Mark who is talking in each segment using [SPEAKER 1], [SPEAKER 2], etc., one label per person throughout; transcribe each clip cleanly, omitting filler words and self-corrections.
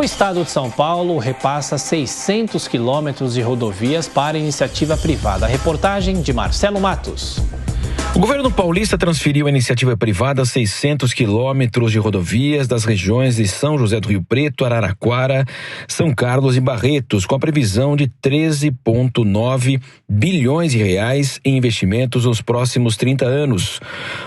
[SPEAKER 1] O estado de São Paulo repassa 600 quilômetros de rodovias para iniciativa privada. A reportagem de Marcelo Matos.
[SPEAKER 2] O governo paulista transferiu à iniciativa privada 600 quilômetros de rodovias das regiões de São José do Rio Preto, Araraquara, São Carlos e Barretos, com a previsão de 13,9 bilhões de reais em investimentos nos próximos 30 anos.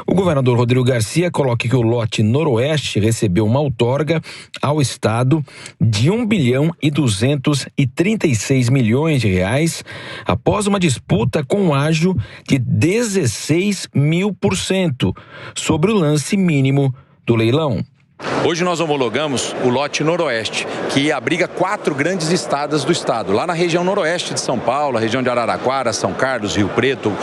[SPEAKER 2] O governador Rodrigo Garcia coloca que o lote noroeste recebeu uma outorga ao estado de 1 bilhão e 236 milhões de reais após uma disputa com um ágio de 16.000% sobre o lance mínimo do leilão.
[SPEAKER 3] Hoje nós homologamos o lote noroeste, que abriga 4 grandes estradas do estado. Lá na região noroeste de São Paulo, a região de Araraquara, São Carlos, Rio Preto,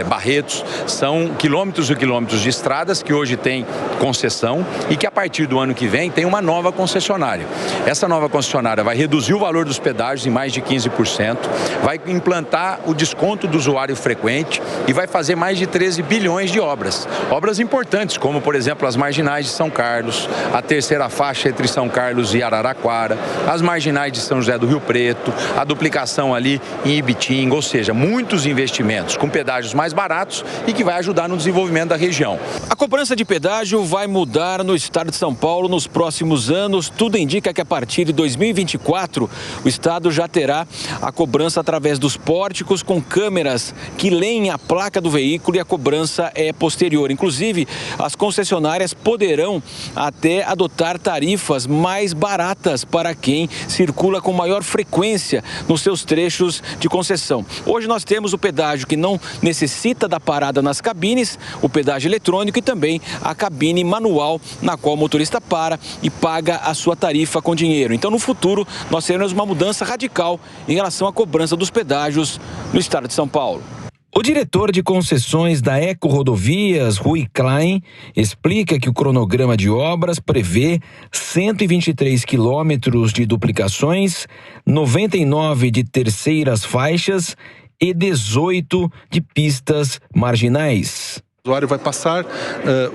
[SPEAKER 3] Barretos, são quilômetros e quilômetros de estradas que hoje tem concessão e que a partir do ano que vem tem uma nova concessionária. Essa nova concessionária vai reduzir o valor dos pedágios em mais de 15%, vai implantar o desconto do usuário frequente e vai fazer mais de 13 bilhões de obras. Obras importantes, como por exemplo as marginais de São Carlos, a terceira faixa entre São Carlos e Araraquara, as marginais de São José do Rio Preto, a duplicação ali em Ibitinga, ou seja, muitos investimentos com pedágios mais baratos e que vai ajudar no desenvolvimento da região.
[SPEAKER 2] A cobrança de pedágio vai mudar no estado de São Paulo nos próximos anos. Tudo indica que a partir de 2024 o estado já terá a cobrança através dos pórticos com câmeras que leem a placa do veículo e a cobrança é posterior. Inclusive, as concessionárias poderão até adotar tarifas mais baratas para quem circula com maior frequência nos seus trechos de concessão. Hoje nós temos o pedágio que não necessita da parada nas cabines, o pedágio eletrônico e também a cabine manual na qual o motorista para e paga a sua tarifa com dinheiro. Então, no futuro, nós teremos uma mudança radical em relação à cobrança dos pedágios no estado de São Paulo. O diretor de concessões da Eco Rodovias, Rui Klein, explica que o cronograma de obras prevê 123 quilômetros de duplicações, 99 de terceiras faixas e 18 de pistas marginais.
[SPEAKER 4] O usuário vai passar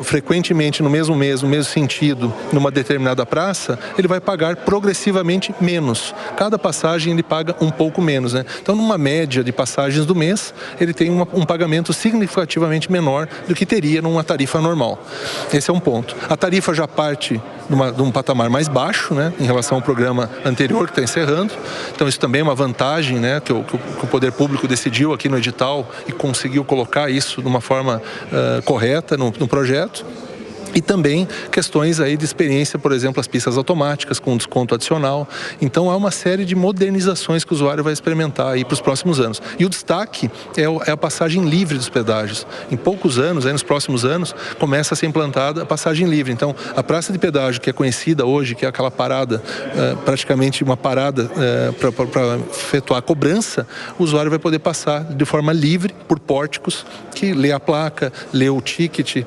[SPEAKER 4] frequentemente no mesmo mês, no mesmo sentido, numa determinada praça, ele vai pagar progressivamente menos. Cada passagem ele paga um pouco menos, né? Então, numa média de passagens do mês, ele tem um pagamento significativamente menor do que teria numa tarifa normal. Esse é um ponto. A tarifa já parte de um patamar mais baixo, né, em relação ao programa anterior que está encerrando. Então, isso também é uma vantagem, né, que o poder público decidiu aqui no edital e conseguiu colocar isso de uma forma correta no projeto. E também questões aí de experiência, por exemplo, as pistas automáticas com desconto adicional. Então, há uma série de modernizações que o usuário vai experimentar aí para os próximos anos. E o destaque é a passagem livre dos pedágios. Em poucos anos, aí nos próximos anos, começa a ser implantada a passagem livre. Então, a praça de pedágio, que é conhecida hoje, que é aquela parada, praticamente uma parada para efetuar a cobrança, o usuário vai poder passar de forma livre por pórticos que lê a placa, lê o ticket,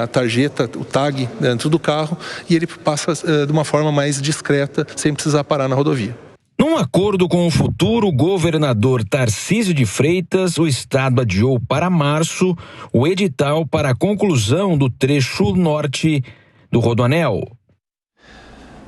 [SPEAKER 4] a tarjeta, o tag dentro do carro e ele passa de uma forma mais discreta, sem precisar parar na rodovia.
[SPEAKER 2] Num acordo com o futuro governador Tarcísio de Freitas, o estado adiou para março o edital para a conclusão do trecho norte do Rodoanel.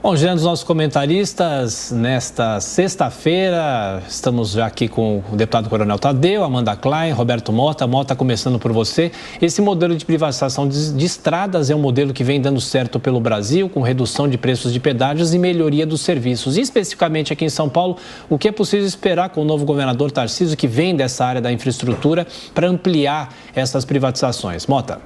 [SPEAKER 1] Bom, girando os nossos comentaristas, nesta sexta-feira, estamos já aqui com o deputado Coronel Tadeu, Amanda Klein, Roberto Mota. Mota, começando por você. Esse modelo de privatização de estradas é um modelo que vem dando certo pelo Brasil, com redução de preços de pedágios e melhoria dos serviços. E especificamente aqui em São Paulo, o que é possível esperar com o novo governador Tarcísio, que vem dessa área da infraestrutura, para ampliar essas privatizações? Mota.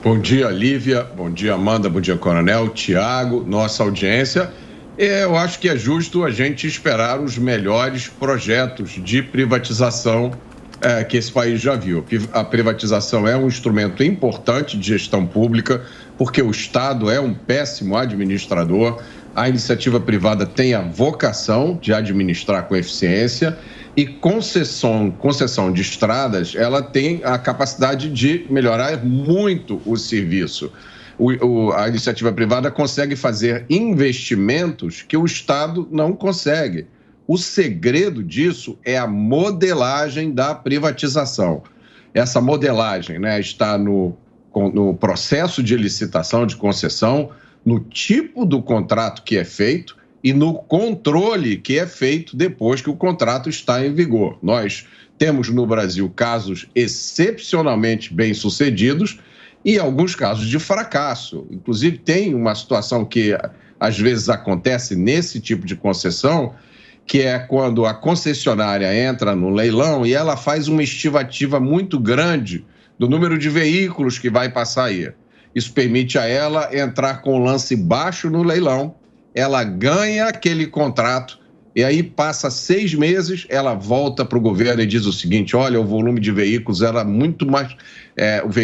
[SPEAKER 5] Bom dia, Lívia. Bom dia, Amanda. Bom dia, Coronel. Tiago, nossa audiência. Eu acho que é justo a gente esperar os melhores projetos de privatização que esse país já viu. A privatização é um instrumento importante de gestão pública, porque o Estado é um péssimo administrador. A iniciativa privada tem a vocação de administrar com eficiência. E concessão de estradas, ela tem a capacidade de melhorar muito o serviço. A iniciativa privada consegue fazer investimentos que o Estado não consegue. O segredo disso é a modelagem da privatização. Essa modelagem, né, está no processo de licitação, de concessão, no tipo do contrato que é feito e no controle que é feito depois que o contrato está em vigor. Nós temos no Brasil casos excepcionalmente bem-sucedidos e alguns casos de fracasso. Inclusive, tem uma situação que às vezes acontece nesse tipo de concessão, que é quando a concessionária entra no leilão e ela faz uma estimativa muito grande do número de veículos que vai passar aí. Isso permite a ela entrar com o lance baixo no leilão, ela ganha aquele contrato e aí passa 6 meses, ela volta para o governo e diz o seguinte: olha, o volume de veículos era muito mais,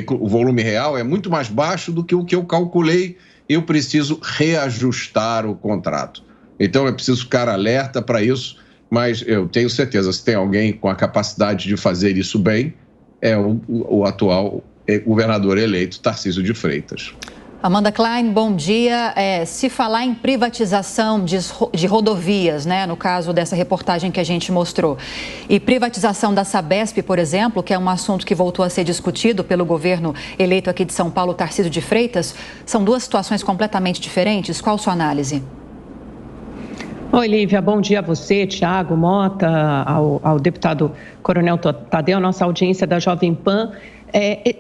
[SPEAKER 5] o volume real é muito mais baixo do que o que eu calculei, eu preciso reajustar o contrato. Então é preciso ficar alerta para isso, mas eu tenho certeza, se tem alguém com a capacidade de fazer isso bem, é o atual governador eleito, Tarcísio de Freitas.
[SPEAKER 6] Amanda Klein, bom dia. Se falar em privatização de rodovias, né, no caso dessa reportagem que a gente mostrou, e privatização da Sabesp, por exemplo, que é um assunto que voltou a ser discutido pelo governo eleito aqui de São Paulo, Tarcísio de Freitas, são duas situações completamente diferentes. Qual a sua análise?
[SPEAKER 7] Oi, Lívia, bom dia a você, Tiago, Mota, ao deputado Coronel Tadeu, nossa audiência da Jovem Pan.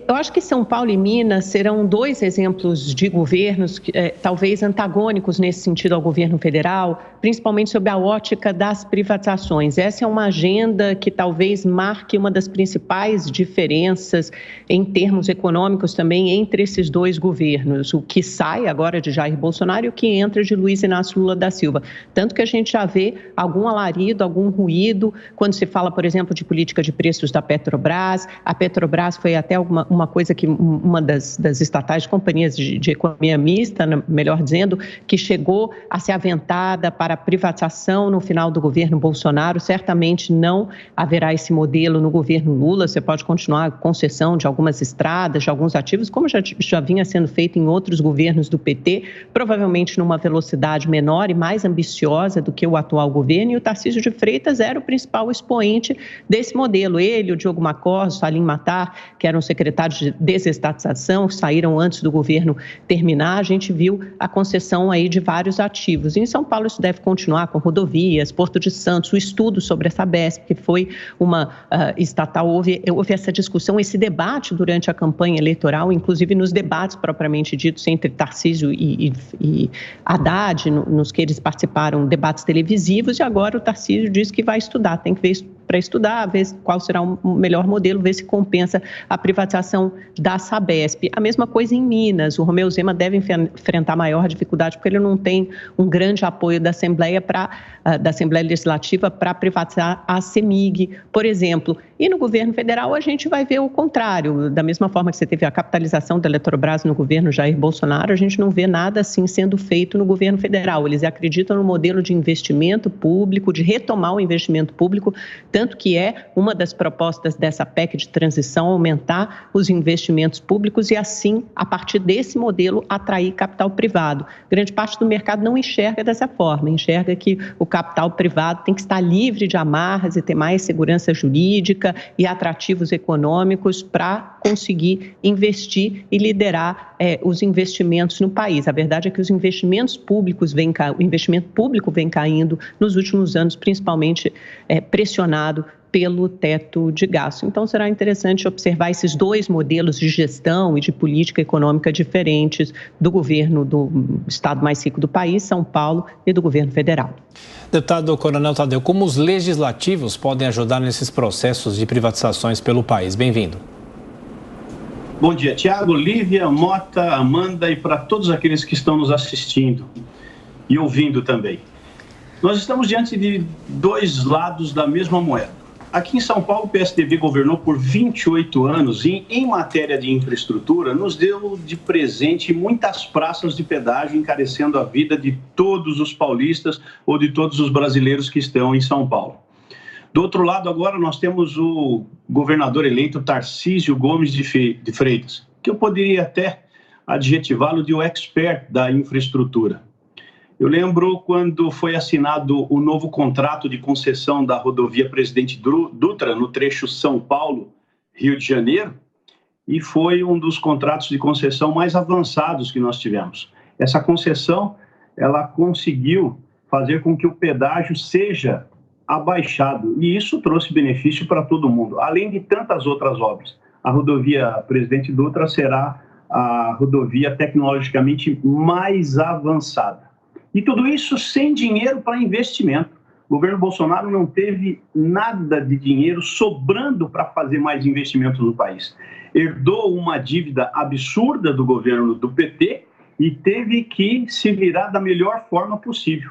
[SPEAKER 7] Eu acho que São Paulo e Minas serão 2 exemplos de governos talvez antagônicos nesse sentido ao governo federal, principalmente sob a ótica das privatizações. Essa é uma agenda que talvez marque uma das principais diferenças em termos econômicos também entre esses 2 governos, o que sai agora de Jair Bolsonaro e o que entra de Luiz Inácio Lula da Silva. Tanto que a gente já vê algum alarido, algum ruído, quando se fala, por exemplo, de política de preços da Petrobras. A Petrobras foi até uma coisa que uma das estatais, companhias de economia mista, melhor dizendo, que chegou a ser aventada para a privatização no final do governo Bolsonaro. Certamente não haverá esse modelo no governo Lula. Você pode continuar a concessão de algumas estradas, de alguns ativos, como já vinha sendo feito em outros governos do PT, provavelmente numa velocidade menor e mais ambiciosa do que o atual governo. E o Tarcísio de Freitas era o principal expoente desse modelo. Ele, o Diogo Macor, o Salim Matar, que eram secretários de desestatização, saíram antes do governo terminar. A gente viu a concessão aí de vários ativos. E em São Paulo isso deve continuar com rodovias, Porto de Santos, o estudo sobre essa Sabesp, que foi uma estatal. Houve essa discussão, esse debate durante a campanha eleitoral, inclusive nos debates propriamente ditos entre Tarcísio e Haddad, nos que eles participaram, debates televisivos, e agora o Tarcísio diz que vai estudar, tem que ver para estudar, ver qual será o melhor modelo, ver se compensa a privatização da Sabesp. A mesma coisa em Minas, o Romeu Zema deve enfrentar maior dificuldade porque ele não tem um grande apoio da Assembleia Legislativa para privatizar a CEMIG, por exemplo. E no governo federal a gente vai ver o contrário. Da mesma forma que você teve a capitalização da Eletrobras no governo Jair Bolsonaro, a gente não vê nada assim sendo feito no governo federal. Eles acreditam no modelo de investimento público, de retomar o investimento público, tanto que é uma das propostas dessa PEC de transição aumentar os investimentos públicos e assim, a partir desse modelo, atrair capital privado. Grande parte do mercado não enxerga dessa forma, enxerga que o capital privado tem que estar livre de amarras e ter mais segurança jurídica e atrativos econômicos para conseguir investir e liderar os investimentos no país. A verdade é que os investimentos públicos o investimento público vem caindo nos últimos anos, principalmente pressionado pelo teto de gasto. Então, será interessante observar esses 2 modelos de gestão e de política econômica diferentes do governo do estado mais rico do país, São Paulo, e do governo federal.
[SPEAKER 1] Deputado Coronel Tadeu, como os legislativos podem ajudar nesses processos de privatizações pelo país? Bem-vindo.
[SPEAKER 8] Bom dia, Tiago, Lívia, Mota, Amanda e para todos aqueles que estão nos assistindo e ouvindo também. Nós estamos diante de 2 lados da mesma moeda. Aqui em São Paulo, o PSDB governou por 28 anos e, em matéria de infraestrutura, nos deu de presente muitas praças de pedágio, encarecendo a vida de todos os paulistas ou de todos os brasileiros que estão em São Paulo. Do outro lado, agora, nós temos o governador eleito Tarcísio Gomes de Freitas, que eu poderia até adjetivá-lo de o expert da infraestrutura. Eu lembro quando foi assinado o novo contrato de concessão da rodovia Presidente Dutra, no trecho São Paulo-Rio de Janeiro, e foi um dos contratos de concessão mais avançados que nós tivemos. Essa concessão, ela conseguiu fazer com que o pedágio seja abaixado. E isso trouxe benefício para todo mundo, além de tantas outras obras. A rodovia Presidente Dutra será a rodovia tecnologicamente mais avançada. E tudo isso sem dinheiro para investimento. O governo Bolsonaro não teve nada de dinheiro sobrando para fazer mais investimentos no país. Herdou uma dívida absurda do governo do PT e teve que se virar da melhor forma possível.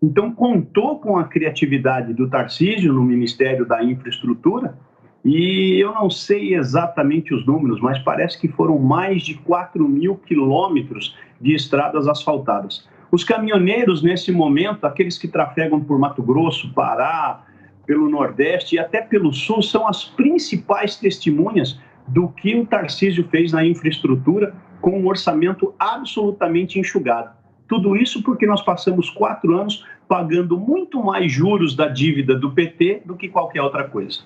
[SPEAKER 8] Então, contou com a criatividade do Tarcísio no Ministério da Infraestrutura, e eu não sei exatamente os números, mas parece que foram mais de 4.000 quilômetros de estradas asfaltadas. Os caminhoneiros, nesse momento, aqueles que trafegam por Mato Grosso, Pará, pelo Nordeste e até pelo Sul, são as principais testemunhas do que o Tarcísio fez na infraestrutura com um orçamento absolutamente enxugado. Tudo isso porque nós passamos 4 anos pagando muito mais juros da dívida do PT do que qualquer outra coisa.